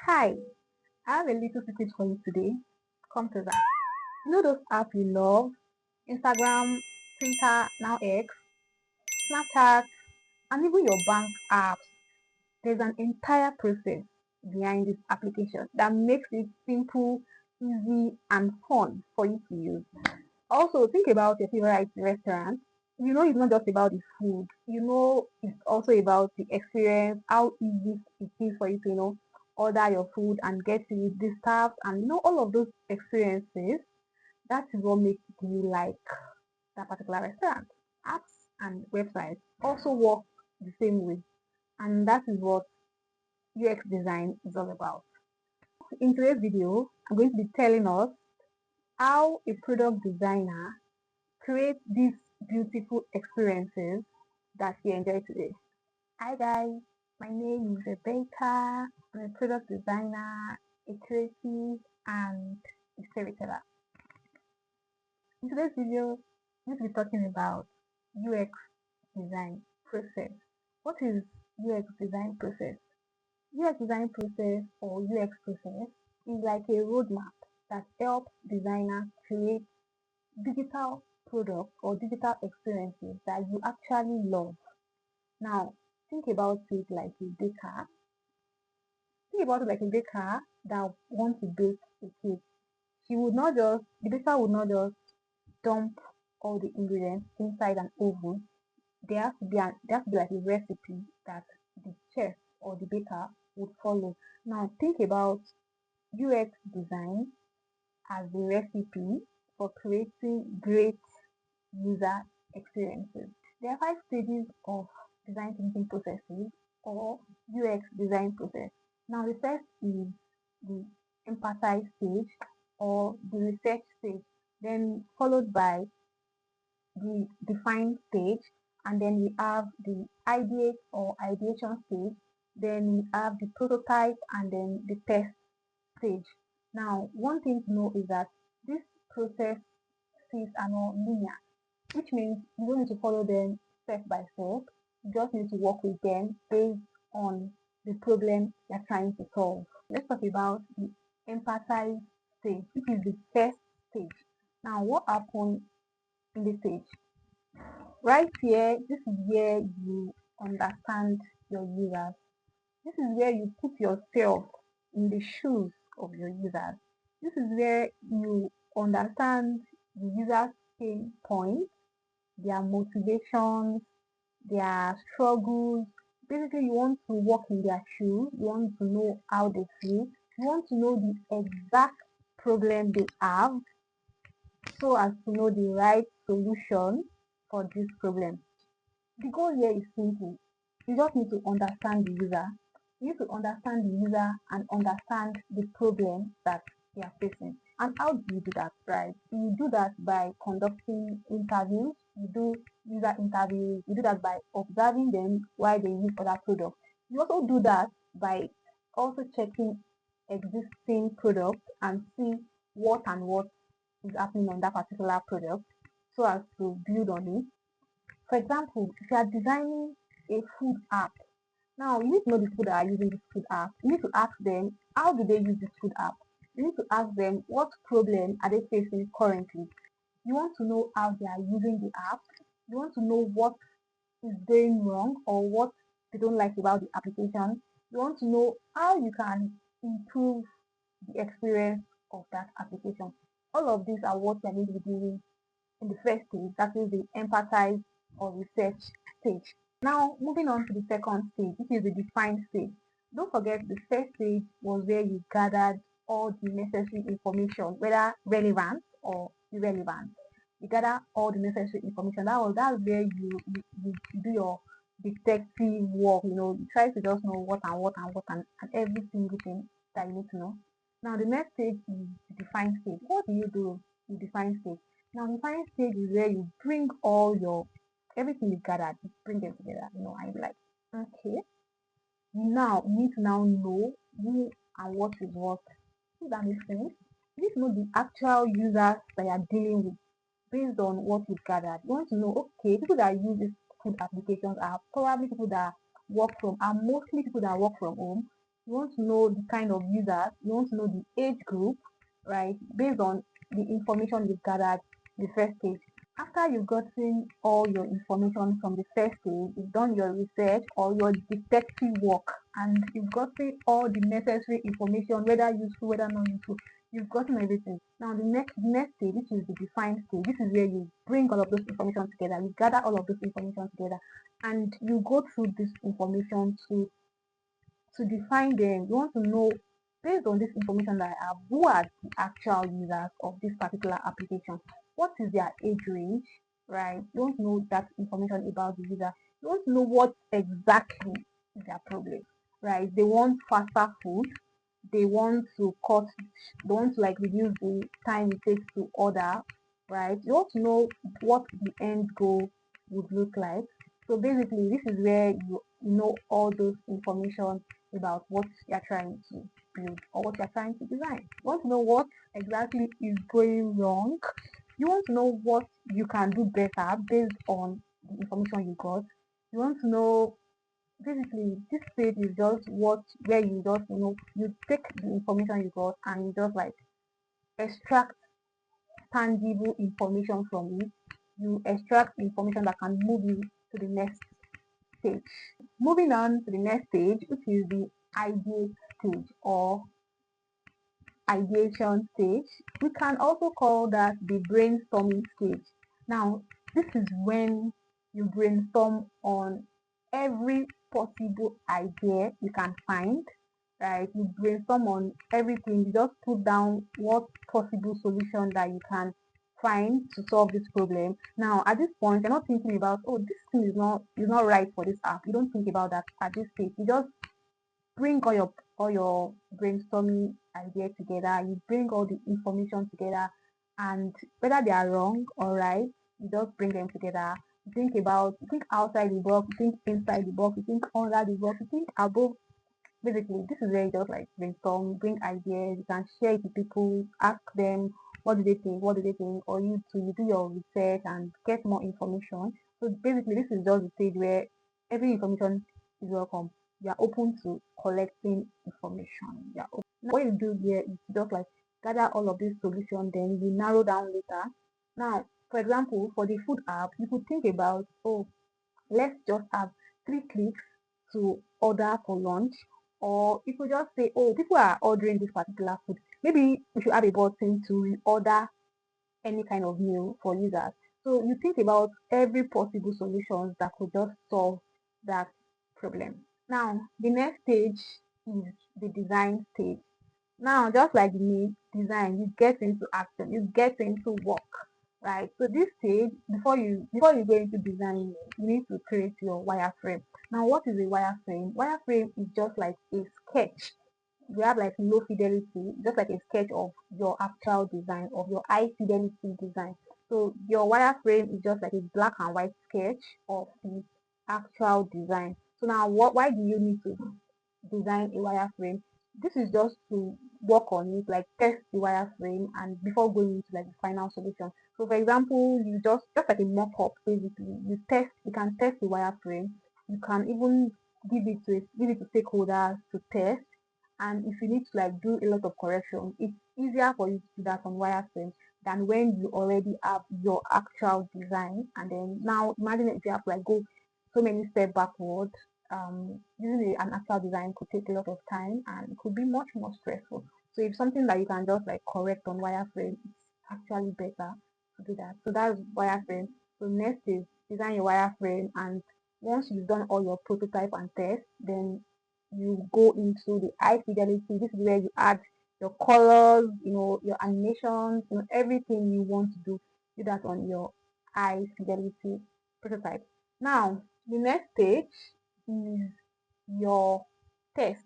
Hi, I have a little secret for you today. Come to that. You know those apps you love? Instagram, Twitter, now X, Snapchat, and even your bank apps. There's an entire process behind this application that makes it simple, easy, and fun for you to use. Also, think about your favorite restaurant. You know, it's not just about the food. You know, it's also about the experience, how easy it is for you to, order your food and get to use the staff and, all of those experiences. That is what makes you like that particular restaurant. Apps and websites also work the same way. And that is what UX design is all about. In today's video, I'm going to be telling us how a product designer create these beautiful experiences that we enjoy today. Hi guys, my name is Rebecca. I'm a product designer, a creative, and a storyteller. In today's video, we'll be talking about UX design process. What is UX design process? UX design process or UX process is like a roadmap that helps designers create digital products or digital experiences that you actually love. Now, think about it like a baker. Think about it like a baker that wants to bake a cake. The baker would not just dump all the ingredients inside an oven. There has to be like a recipe that the chef or the baker would follow. Now, think about UX design as the recipe for creating great user experiences. There are 5 stages of design thinking processes or UX design process. Now the first is the empathize stage or the research stage, then followed by the define stage, and then we have the ideate or ideation stage, then we have the prototype and then the test stage. Now one thing to know is that this process are not linear, which means you don't need to follow them step by step. You just need to work with them based on the problem you're trying to solve. Let's talk about the empathize stage, which is the first stage. Now, what happens in this stage? Right here, this is where you understand your users. This is where you put yourself in the shoes of your users. This is where you understand the user's pain points, their motivations, their struggles. Basically, you want to walk in their shoes, you want to know how they feel, you want to know the exact problem they have so as to know the right solution for this problem. The goal here is simple. You just need to understand the user. You need to understand the user and understand the problem that they are facing. And how do you do that, right? You do that by conducting interviews. You do user interviews. You do that by observing them while they use other products. You also do that by also checking existing products and see what is happening on that particular product so as to build on it. For example, if you are designing a food app, now you need to know the people that are using this food app. You need to ask them, how do they use this food app? You need to ask them, what problem are they facing currently? You want to know how they are using the app. You want to know what is going wrong or what they don't like about the application. You want to know how you can improve the experience of that application. All of these are what we are going to be doing in the first stage, that is the empathize or research stage. Now, moving on to the second stage, which is the define stage. Don't forget the first stage was where you gathered all the necessary information, whether relevant or irrelevant. You gather all the necessary information. That's where you do your detective work. You try to just know what and what and what and every single thing that you need to know. Now, the next stage is the define stage. What do you do in define stage? Now, the final stage is where you bring all your everything you gathered, you bring them together, and you're like, okay, now you need to now know who and what is what. Does that make sense? You need to know the actual users that you're dealing with based on what you've gathered. You want to know, okay, people that use these food applications are probably people that are mostly people that work from home. You want to know the kind of users, you want to know the age group, right? Based on the information you've gathered the first stage. After you've gotten all your information from the first stage, you've done your research or your detective work, and you've gotten all the necessary information, whether useful, whether not useful. You've gotten everything. Now the next stage, which is the defined stage, this is where you bring all of those information together. You gather all of those information together, and you go through this information to define them. You want to know, based on this information that I have, who are the actual users of this particular application? What is their age range, right? You want to know that information about the user. You want to know what exactly is their problem, right? They want faster food. They want to cut, they want to like reduce the time it takes to order, right? You want to know what the end goal would look like. So basically, this is where you know all those information about what you're trying to build or what you're trying to design. You want to know what exactly is going wrong. You want to know what you can do better based on the information you got. You want to know, basically this stage is just what where you just you take the information you got and you just like extract tangible information from it. You extract information that can move you to the next stage. Moving on to the next stage, which is the ideate stage or ideation stage. We can also call that the brainstorming stage. Now, this is when you brainstorm on every possible idea you can find, right? You brainstorm on everything. You just put down what possible solution that you can find to solve this problem. Now, at this point, you're not thinking about, oh, this thing is not right for this app. You don't think about that at this stage. You just bring all your brainstorming ideas together. You bring all the information together, and whether they are wrong or right, you just bring them together. You think outside the box, you think inside the box, you think under the box, you think above. Basically, this is where you just like brainstorm, bring ideas, you can share it with people, ask them what do they think, or you do your research and get more information. So basically, this is just the stage where every information is welcome. You are open to collecting information. What you do here is just like gather all of these solutions, then you narrow down later. Now, for example, for the food app, you could think about, oh, let's just have 3 clicks to order for lunch. Or if we just say, oh, people are ordering this particular food, maybe we should have a button to reorder any kind of meal for users. So you think about every possible solutions that could just solve that problem. Now, the next stage is the design stage. Now, just like the name design, you get into action, you get into work, right? So this stage, before you go into design, you need to create your wireframe. Now, what is a wireframe? Wireframe is just like a sketch. You have like low fidelity, just like a sketch of your actual design, of your high fidelity design. So your wireframe is just like a black and white sketch of the actual design. So now, why do you need to design a wireframe? This is just to work on it, like test the wireframe and before going into like the final solution. So for example, you just like a mock-up basically. You can test the wireframe. You can even give it to stakeholders to test. And if you need to like do a lot of correction, it's easier for you to do that on wireframe than when you already have your actual design. And then now imagine if you have to like go so many steps backward. Using an actual design could take a lot of time and it could be much more stressful. So if something that you can just like correct on wireframe, it's actually better to do that. So that's wireframe. So next is design your wireframe, and once you've done all your prototype and test, then you go into the high fidelity. This is where you add your colors, your animations, everything you want to do that on your high fidelity prototype. Now, the next stage is your test.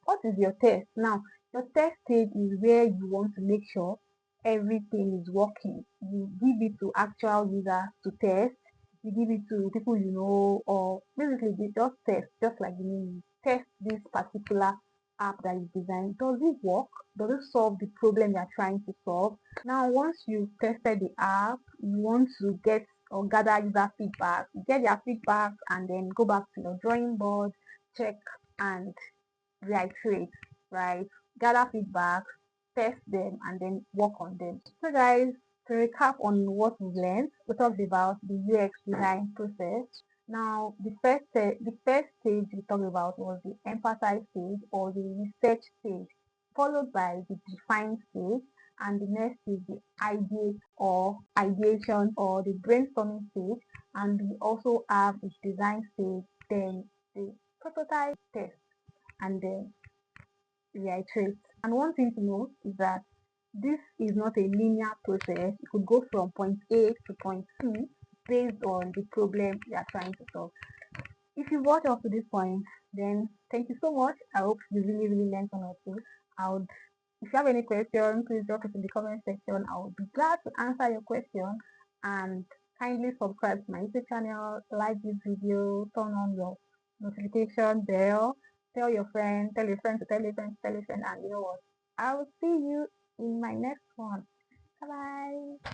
What is your test? Now, your test stage is where you want to make sure everything is working. You give it to actual users to test. You give it to people you know, or basically you just test, just like you test this particular app that you designed. Does it work? Does it solve the problem you're trying to solve? Now, once you've tested the app, you want to get or gather user feedback, get their feedback, and then go back to your drawing board, check and reiterate, right? Gather feedback, test them, and then work on them. So, guys, to recap on what we've learned, we talked about the UX design process. Now, the first stage we talked about was the emphasize stage or the research stage, followed by the define stage, and the next is the ideate or ideation or the brainstorming stage, and we also have the design stage, then the prototype test, and then reiterate. And one thing to note is that this is not a linear process. It could go from point A to point C based on the problem you are trying to solve. If you watched up to this point, then thank you so much. I hope you really learned one or two. I would, if you have any question, please drop it in the comment section. I would be glad to answer your question, and kindly subscribe to my YouTube channel, like this video, turn on your notification bell, tell your friend, tell your friend to tell your friend to tell your friend, and you know what? I will see you in my next one. Bye bye.